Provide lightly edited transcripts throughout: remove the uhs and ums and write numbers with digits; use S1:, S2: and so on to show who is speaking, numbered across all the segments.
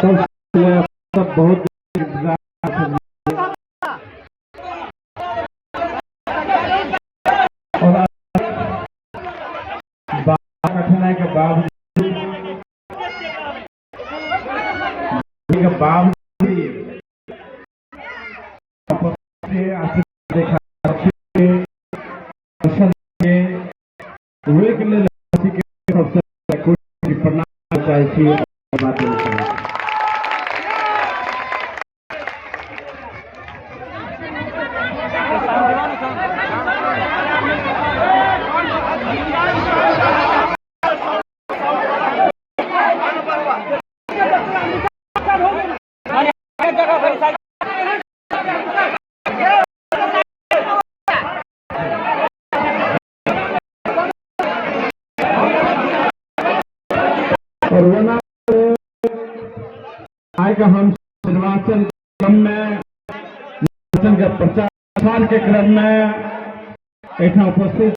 S1: सब बहुत इंतजार और कठिनाई के बावजूद देखा हुए के लिए सबसे प्रणाम चाहिए। और वरना आएगा हम निर्वाचन क्रम में निर्वाचन के प्रचार के क्रम में एक उपस्थित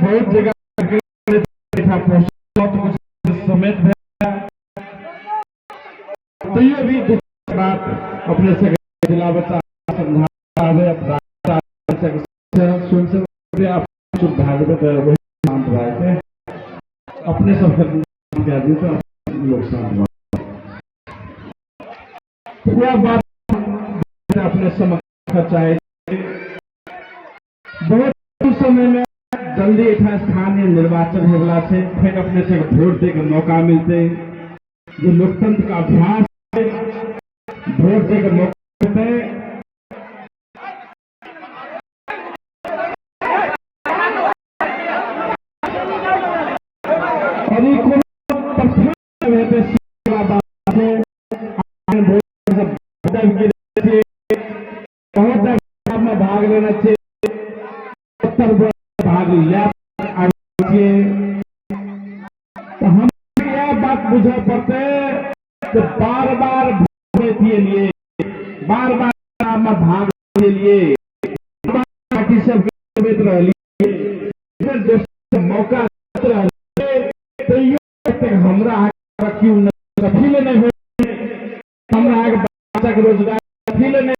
S1: बहुत जगह समेत तो ये भी बात अपने से जिला बच्चा भागवत शांत भाई थे अपने सब तो लोग शांत यह बात अपने समझ चाहिए। बहुत समय में जल्दी इतना स्थानीय निर्वाचन होगा से फिर अपने से वोट दे के मौका मिलते जो लोकतंत्र का अभ्यास है, वोट दे के मौका मिलते में भाग लेना चाहिए, भाग लिया तो हम यह बात बुझा पड़ते कि बार बार के लिए बार बार में भाग के लिए पार्टी सब मौका हमरा क्यों कथी ले नहीं हमरा रोजगार कथी ले नहीं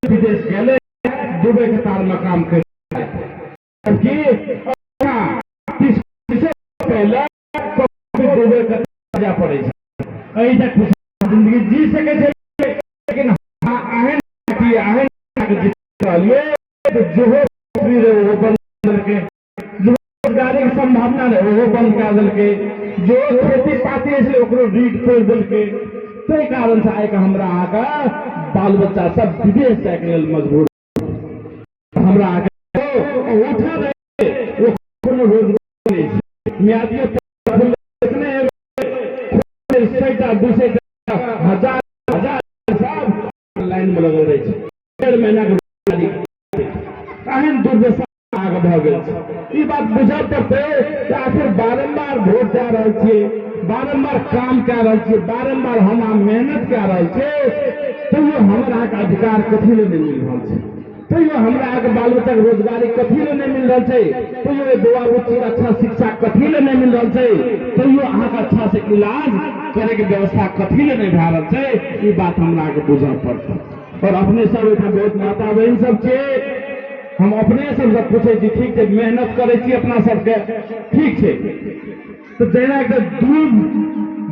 S1: विदेश गए डूबे के तार में काम कर पहले डूबे के पड़े जिंदगी जी सके लेकिन जो रोजगारी की संभावना रहे वो बंद कर दिल के, जो खेती पाती है रीट तोड़ दिल के, तो कारण से आए हमरा आका बाल बच्चा सब विदेश जाए मजबूर हमरा आके उठा रहे वो कोनो रोजगार मियादियों हजार हजार सब लाइन में लगल रहे 1.5 महीना के दुर्दशा आगे भ गई। बात बुझा पड़ते आखिर बारम्बार वोट दे रहे छे, बारम्बार काम कर रहे छे, बारम्बार हम मेहनत कर रहे छे, तो हमरा के अधिकार कथी ले नहीं मिल रहा है, तो हमरा के बाल बच्चा रोजगारी कथी ले नहीं मिल रहा है, तो बुआ बुच्ची अच्छा शिक्षा कथी ले नहीं मिल रहा है, तो अहाँ के अच्छा से इलाज करे के व्यवस्था कथी ले नहीं भा रहा है। ये बात हमरा के बुझा पड़ता और अपने सब बहुत माता बहन सब छे हम अपने सब पूछे ठीक है मेहनत करे छी अपना सबके ठीक है, तो जेना एक दूध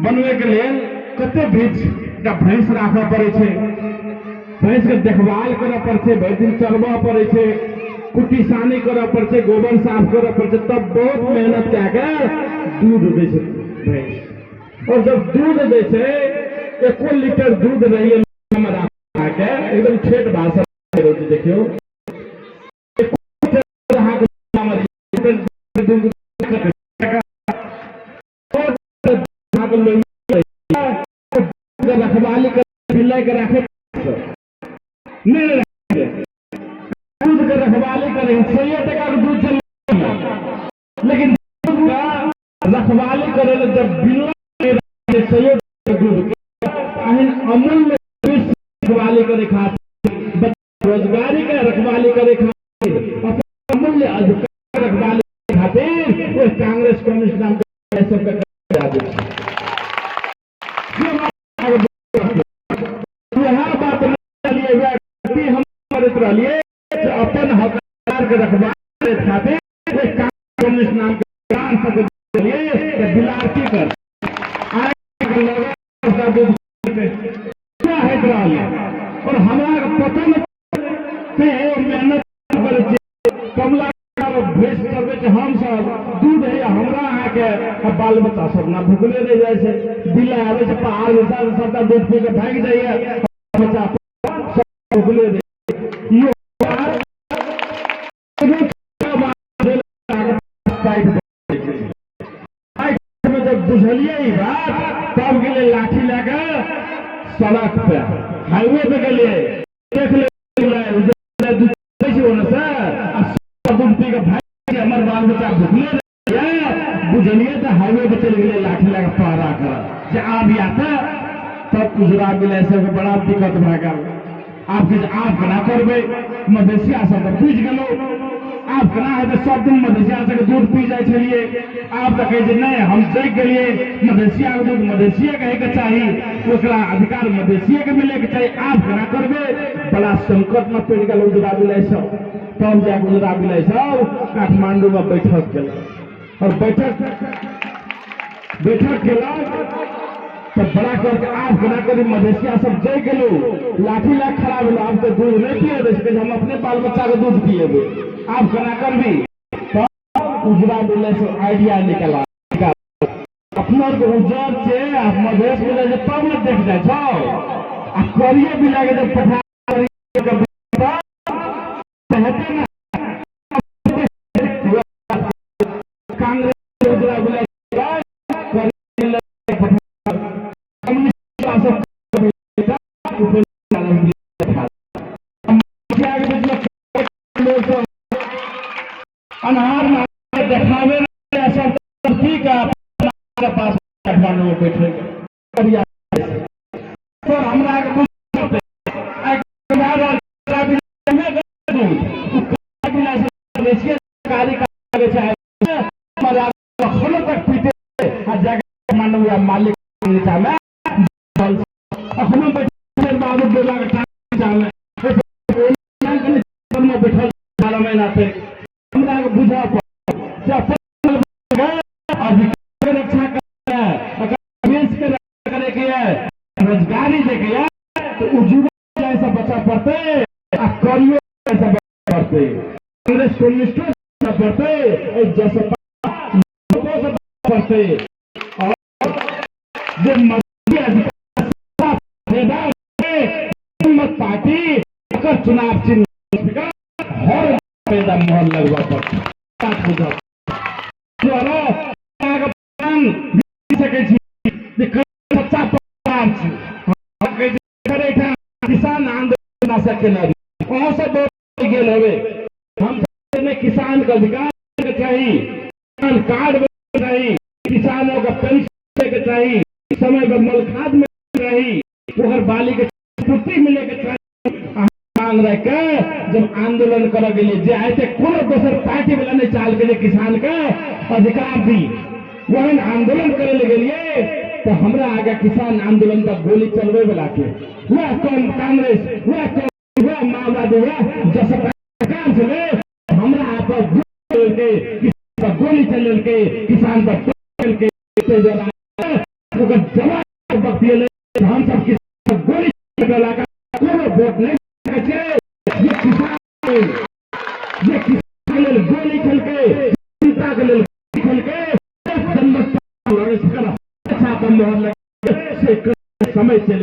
S1: बनवे के लिए कते बीच भैंस राखा पड़े छे, भैंस के देखभाल करे पड़े, भर दिन चरवा पड़े, कुट्टी सानी करे पड़े, गोबर साफ करे पड़े, तब बहुत मेहनत करके दूध दे भैंस। और जब दूध दे 1 लीटर दूध रही एकदम छेट भाषा देखियो रखवाली कर रखे नहीं रखवाली करे जब बिना सहयोग दूध अमूल्य रखवाली करे खातिर रोजगारी के रखवाली करे खातिर अमूल्य अधिकार रखवाली खातिर वो कांग्रेस कम्युनिस्ट नाम के अपन हकदार के रखवाली खातिर कम्युनिस्ट नाम के बिलासी कर क्या है और हमारा पतन से मेहनत कमला भेज करबे हम सब दूध है हमरा अहाँ के बाल बच्चा सब ना भूखले रह जाए से बिल आवे से पहाड़ सबका दूध पी के भाग जाइए बच्चा सब भूखले रह जब बुझलिए ही बात तब के लिए लाठी लेकर सड़क पे हाईवे पे गए देख ले दूध पी के भाई हमारे बाल बच्चा भूखले बुझलिए तो हाईवे पे चल गए लाठी लेकर पहरा कर आप आता तब गुजरा मिले से बड़ा दिक्कत भागा आप बना करबे मधेसिया सब पूछ गलो आप कना है तो सब दिन मधेसिया से दूध पी जाए चलिए आप तो कहे नहीं हम जग गए मधेसिया के दूध मधेसिया कहे के चाहिए ओकरा अधिकार मधेसिया के मिले के चाहिए आप कना करबे बड़ा संकट में पड़ गए उजरा मिले सब तब जाके उजरा मिले सब काठमांडू में बैठक गए और बैठक केला तो बड़ा करके आप बना कर मधेसिया सब जय गलो लाठी लाख खराब हो आप तो दूध नहीं पिए हम अपने बाल बच्चा के दूध पिएबे आप बना कर भी तो उजरा मिले से आइडिया निकला अपना उजर से आप मधेश मिले से तब न देख जाए छो करिए भी लगे जब पठा कांग्रेस उजरा मिले अनहार देखावे ठीक है पास काठमांडू में बैठे हमरा तक पीते काठमांडू मालिक बैठल महीना से हमरा बुझा रक्षा करे के रोजगारी देखे तो उजुड़ा जैसा बच्चा पढ़ते करियो जैसा बच्चा पढ़ते कांग्रेस कम्युनिस्टों पढ़ते जैसे पढ़ते और पार्टी चुनाव चिन्ह हर पैदा मोहर लगवा पड़ता किसान आंदोलन हम किसान का अधिकार चाहिए किसान कार्ड चाहिए किसानों का पेंशन के चाहिए समय पर मल खाद मिल रही पोखर बाली के छुट्टी मिले के चाहिए मांग रहे के जब आंदोलन कर जाए कोनो दोसर पार्टी वाला ने चाल के किसान का अधिकार दी वहन आंदोलन करे लगे तो हमरा आगे किसान आंदोलन का गोली चलवे वाला के वह कौन कांग्रेस वह माओवादी जैसे चले हमरा आप गोली चल के किसान पर चल के जवाब हम सब किसान गोली कोनो वोट नहीं ये किसान गोली खेल के जनता के लिए खेल के समय चले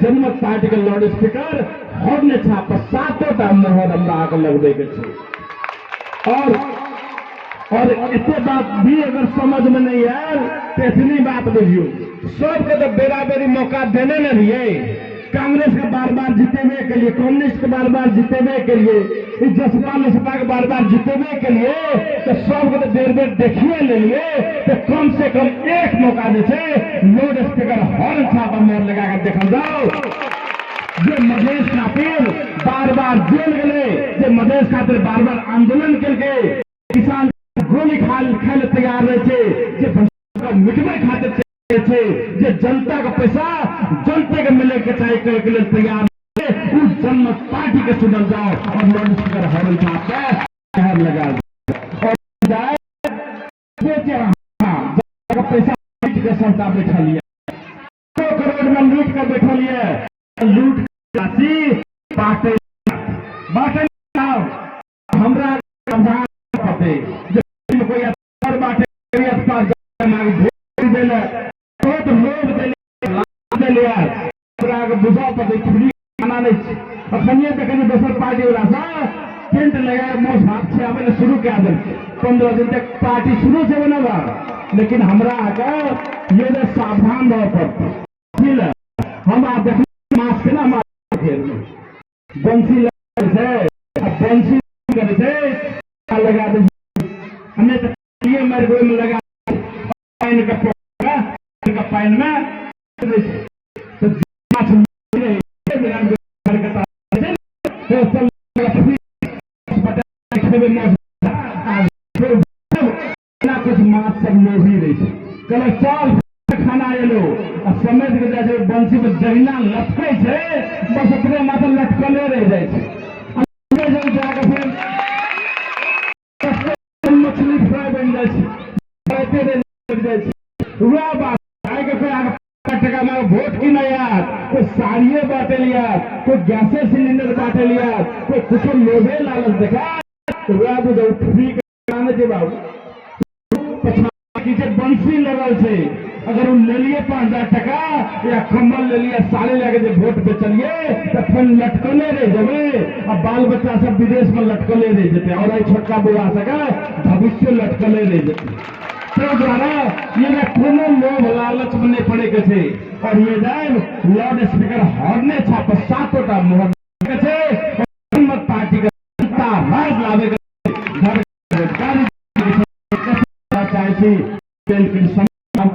S1: जनमत पार्टी के लाउड स्पीकर हमने छापा 7 मोहर हमरा आगे लग देके और इतने बात भी अगर समझ में नहीं है तो इतनी बात बुझियो सबके तो बेरा बेरी मौका देने न रहिए कांग्रेस के बार बार जीतेबे के लिए, कम्युनिस्ट के बार बार जीतेबे के लिए, जसपा लसपा के बार बार जीतेबे के लिए तो सबको तो बेर बेर देखिए ले लिए तो कम से कम एक मौका जैसे लोड स्पीकर हॉर्न छापा मोर लगा कर देखा जाओ। जो मधेश खातिर बार बार जेल गए, जो मधेश खातिर बार बार आंदोलन करके किसान गोली खाए तैयार रहे, मिटवे खातिर जे जनता का पैसा जनता के मिले के चाहे के लिए तैयार है, उस जनमत पार्टी के सुधर जाओ और लोड स्पीकर हॉर्न छाप लगा और पैसा के संस्था बैठा लिया, 2 करोड़ में लूट कर बैठा लिया, लूट राशि बांटे हमरा पते कोई बांटे तो लोग बुझा पते फ्री खाना नहीं अखनिए तक दोसर पार्टी वाला सा टेंट लगा मोस हाथ से आवे शुरू कर दे 15 दिन तक पार्टी शुरू से बना, लेकिन हमरा आकर ये सावधान रह पड़ता। हम आप देख मास्क ना बंसी बंसी लगा दे हमें तो ये मर गए में लगा पाइन में कुछ मास्क सब लोग ही रही कल चाल खाना एलो समझ के जाए बंसी में जहिना लटके बस अपने माथा लटकले रह जाए मछली फ्राई बन जाए बात टका में वोट की नहीं यार, कोई साड़िये बांटे लिया, कोई गैसे सिलेंडर बांटे लिया, कोई कुछ लोभे लालच देखा तो फ्री कराने के बाबू बंसी लगल से अगर उन ले लिए 5000 टका या कम्बल ले लिया साड़ी लगे जो वोट बेचलिए तो फिर लटकले रह जाए और बाल बच्चा सब विदेश में लटकले रह जाते और छोटका बुआ सका भविष्य लटकले रह जाते। तो द्वारा ये कोनो लोभ लालच में नहीं पड़े के और ये लाउड स्पीकर हॉर्ने छाप 7 मोहर पार्टी का राज लावे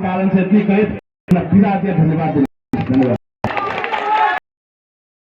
S1: कारण से इतनी कहे धन्यवाद।